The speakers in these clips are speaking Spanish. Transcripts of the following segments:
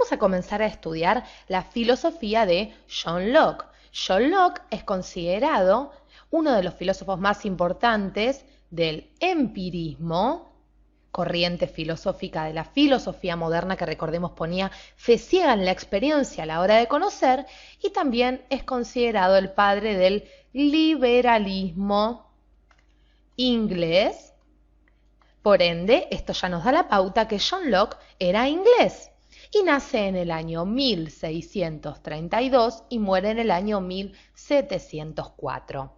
vamos a comenzar a estudiar la filosofía de John Locke. John Locke es considerado uno de los filósofos más importantes del empirismo, corriente filosófica de la filosofía moderna que, recordemos, ponía fe ciega en la experiencia a la hora de conocer, y también es considerado el padre del liberalismo inglés. Por ende, esto ya nos da la pauta que John Locke era inglés y nace en el año 1632 y muere en el año 1704.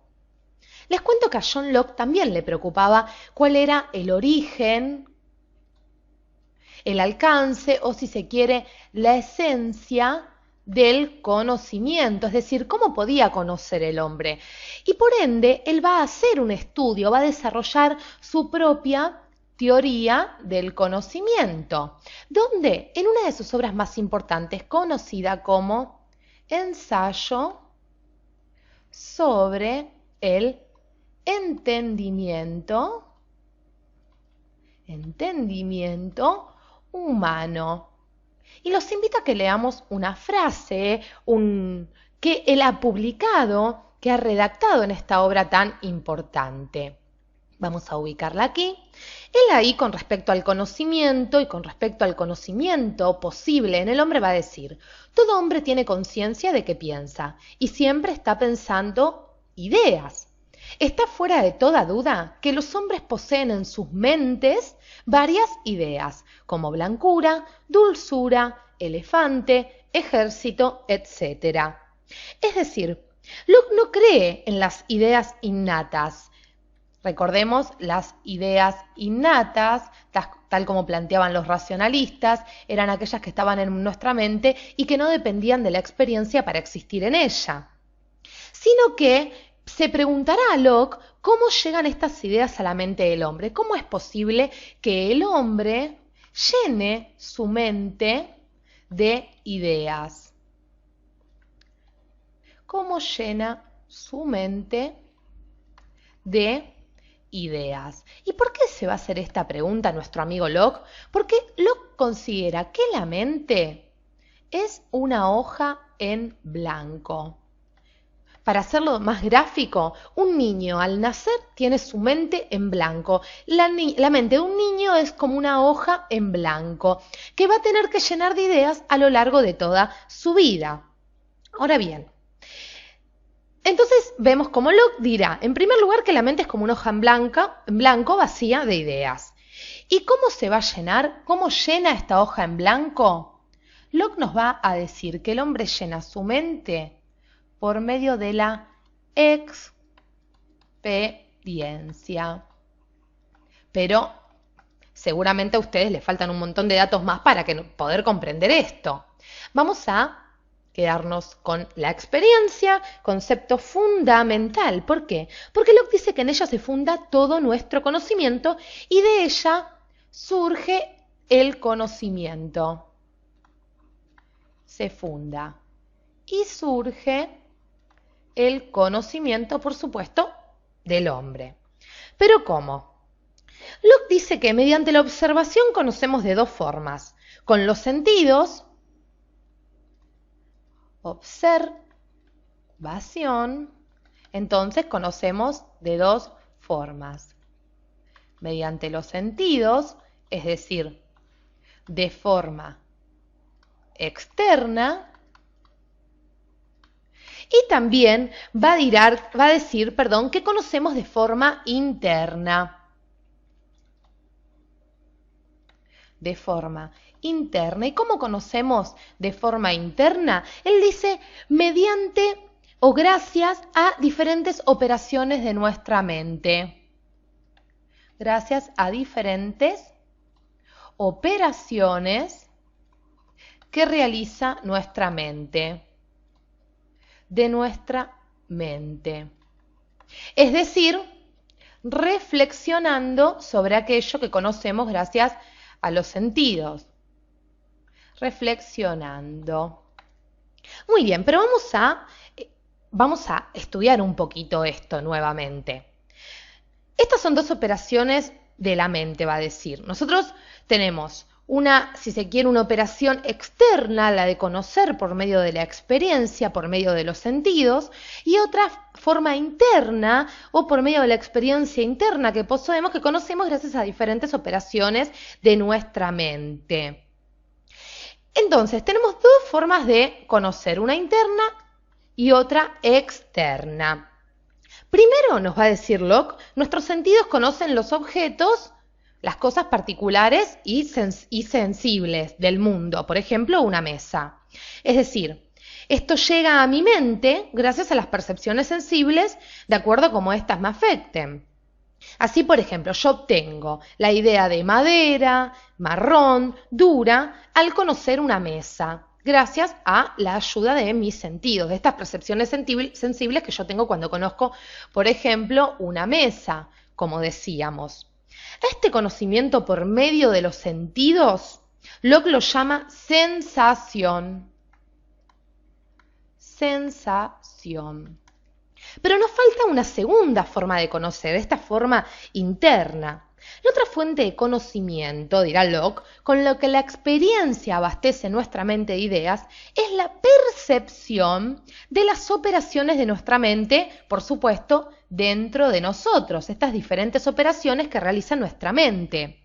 Les cuento que a John Locke también le preocupaba cuál era el origen, el alcance o, si se quiere, la esencia del conocimiento, es decir, cómo podía conocer el hombre. Y por ende, él va a hacer un estudio, va a desarrollar su propia teoría del conocimiento, donde en una de sus obras más importantes, conocida como Ensayo sobre el entendimiento humano. Y los invito a que leamos una frase que él ha publicado, que ha redactado en esta obra tan importante. Vamos a ubicarla aquí. Él ahí, con respecto al conocimiento y con respecto al conocimiento posible en el hombre, va a decir: todo hombre tiene conciencia de que piensa y siempre está pensando ideas. Está fuera de toda duda que los hombres poseen en sus mentes varias ideas, como blancura, dulzura, elefante, ejército, etc. Es decir, Locke no cree en las ideas innatas. Recordemos, las ideas innatas, tal como planteaban los racionalistas, eran aquellas que estaban en nuestra mente y que no dependían de la experiencia para existir en ella. Sino que se preguntará a Locke cómo llegan estas ideas a la mente del hombre. ¿Cómo es posible que el hombre llene su mente de ideas? ¿Cómo llena su mente de ideas? ¿Y por qué se va a hacer esta pregunta nuestro amigo Locke? Porque Locke considera que la mente es una hoja en blanco. Para hacerlo más gráfico, un niño al nacer tiene su mente en blanco. La mente de un niño es como una hoja en blanco que va a tener que llenar de ideas a lo largo de toda su vida. Ahora bien, entonces vemos cómo Locke dirá, en primer lugar, que la mente es como una hoja en blanco vacía de ideas. ¿Y cómo se va a llenar? ¿Cómo llena esta hoja en blanco? Locke nos va a decir que el hombre llena su mente por medio de la experiencia. Pero seguramente a ustedes les faltan un montón de datos más para poder comprender esto. Vamos a quedarnos con la experiencia, concepto fundamental. ¿Por qué? Porque Locke dice que en ella se funda todo nuestro conocimiento y de ella surge el conocimiento. Se funda y surge el conocimiento, por supuesto, del hombre. ¿Pero cómo? Locke dice que mediante la observación conocemos de dos formas: con los sentidos, observación, entonces conocemos de dos formas: mediante los sentidos, es decir, de forma externa, y también va a decir que conocemos de forma interna. De forma interna. ¿Y cómo conocemos de forma interna? Él dice mediante o gracias a diferentes operaciones de nuestra mente. Gracias a diferentes operaciones que realiza nuestra mente. De nuestra mente. Es decir, reflexionando sobre aquello que conocemos gracias a los sentidos. Reflexionando. Muy bien, pero vamos a estudiar un poquito esto nuevamente. Estas son dos operaciones de la mente, va a decir. Nosotros tenemos si se quiere, una operación externa, la de conocer por medio de la experiencia, por medio de los sentidos, y otra forma interna o por medio de la experiencia interna que poseemos, que conocemos gracias a diferentes operaciones de nuestra mente. Entonces, tenemos dos formas de conocer, una interna y otra externa. Primero, nos va a decir Locke, nuestros sentidos conocen los objetos, las cosas particulares y sensibles del mundo, por ejemplo, una mesa. Es decir, esto llega a mi mente gracias a las percepciones sensibles de acuerdo a cómo éstas me afecten. Así, por ejemplo, yo obtengo la idea de madera, marrón, dura, al conocer una mesa, gracias a la ayuda de mis sentidos, de estas percepciones sensibles que yo tengo cuando conozco, por ejemplo, una mesa, como decíamos. Este conocimiento por medio de los sentidos, Locke lo llama sensación. Sensación. Pero nos falta una segunda forma de conocer, esta forma interna. La otra fuente de conocimiento, dirá Locke, con lo que la experiencia abastece nuestra mente de ideas, es la percepción de las operaciones de nuestra mente, por supuesto, dentro de nosotros, estas diferentes operaciones que realiza nuestra mente.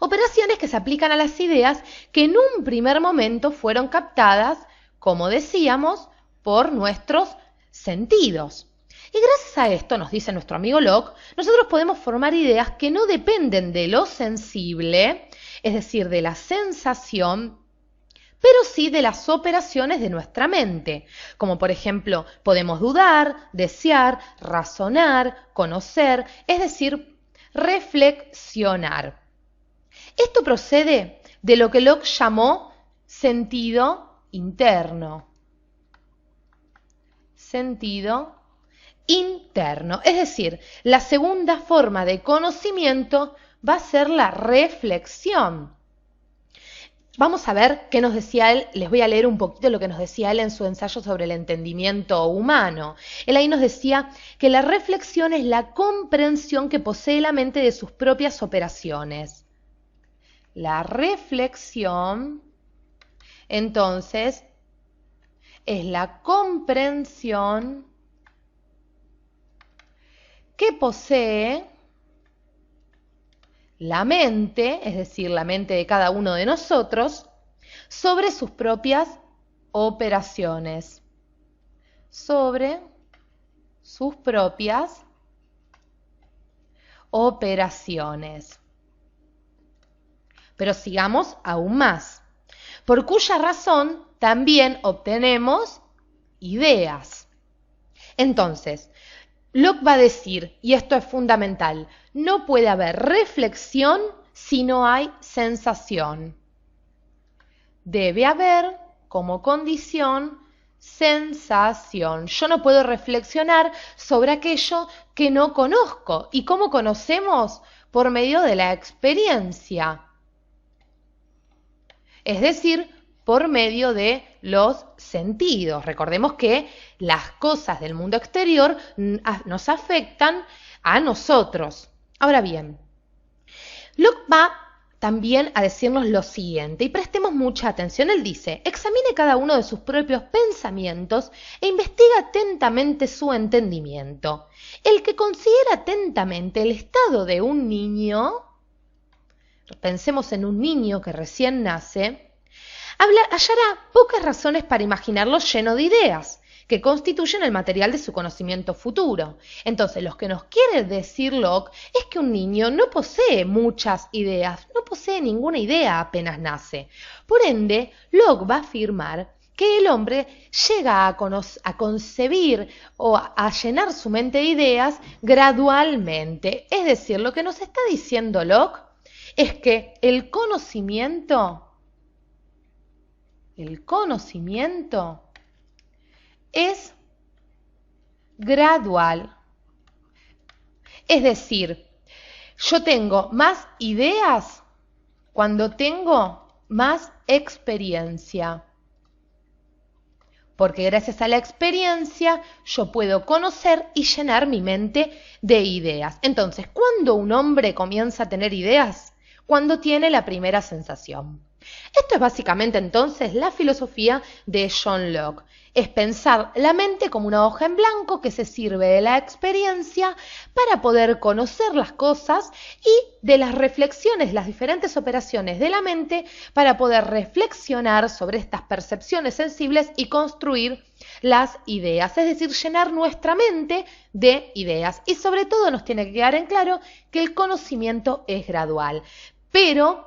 Operaciones que se aplican a las ideas que en un primer momento fueron captadas, como decíamos, por nuestros sentidos. Y gracias a esto, nos dice nuestro amigo Locke, nosotros podemos formar ideas que no dependen de lo sensible, es decir, de la sensación, pero sí de las operaciones de nuestra mente, como por ejemplo, podemos dudar, desear, razonar, conocer, es decir, reflexionar. Esto procede de lo que Locke llamó sentido interno. Sentido interno. Es decir, la segunda forma de conocimiento va a ser la reflexión. Vamos a ver qué nos decía él. Les voy a leer un poquito lo que nos decía él en su ensayo sobre el entendimiento humano. Él ahí nos decía que la reflexión es la comprensión que posee la mente de sus propias operaciones. La reflexión, entonces, es la comprensión que posee la mente, es decir, la mente de cada uno de nosotros, sobre sus propias operaciones. Sobre sus propias operaciones. Pero sigamos aún más, por cuya razón también obtenemos ideas. Entonces, Locke va a decir, y esto es fundamental, no puede haber reflexión si no hay sensación. Debe haber como condición sensación. Yo no puedo reflexionar sobre aquello que no conozco. ¿Y cómo conocemos? Por medio de la experiencia. Es decir, por medio de los sentidos. Recordemos que las cosas del mundo exterior nos afectan a nosotros. Ahora bien, Locke va también a decirnos lo siguiente, y prestemos mucha atención. Él dice, examine cada uno de sus propios pensamientos e investiga atentamente su entendimiento. El que considera atentamente el estado de un niño, pensemos en un niño que recién nace, hallará pocas razones para imaginarlo lleno de ideas, que constituyen el material de su conocimiento futuro. Entonces, lo que nos quiere decir Locke es que un niño no posee muchas ideas, no posee ninguna idea apenas nace. Por ende, Locke va a afirmar que el hombre llega a concebir o a llenar su mente de ideas gradualmente. Es decir, lo que nos está diciendo Locke es que el conocimiento es gradual. Es decir, yo tengo más ideas cuando tengo más experiencia. Porque gracias a la experiencia yo puedo conocer y llenar mi mente de ideas. Entonces, ¿cuándo un hombre comienza a tener ideas? cuando tiene la primera sensación. Esto es básicamente entonces la filosofía de John Locke. Es pensar la mente como una hoja en blanco que se sirve de la experiencia para poder conocer las cosas y de las reflexiones, las diferentes operaciones de la mente para poder reflexionar sobre estas percepciones sensibles y construir las ideas, es decir, llenar nuestra mente de ideas. Y sobre todo nos tiene que quedar en claro que el conocimiento es gradual. Pero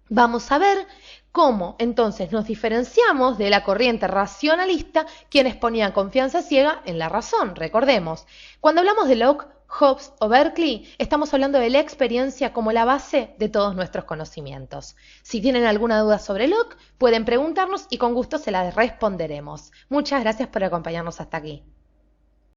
vamos a ver cómo entonces nos diferenciamos de la corriente racionalista, quienes ponían confianza ciega en la razón. Recordemos, cuando hablamos de Locke, Hobbes o Berkeley, estamos hablando de la experiencia como la base de todos nuestros conocimientos. Si tienen alguna duda sobre Locke, pueden preguntarnos y con gusto se la responderemos. Muchas gracias por acompañarnos hasta aquí.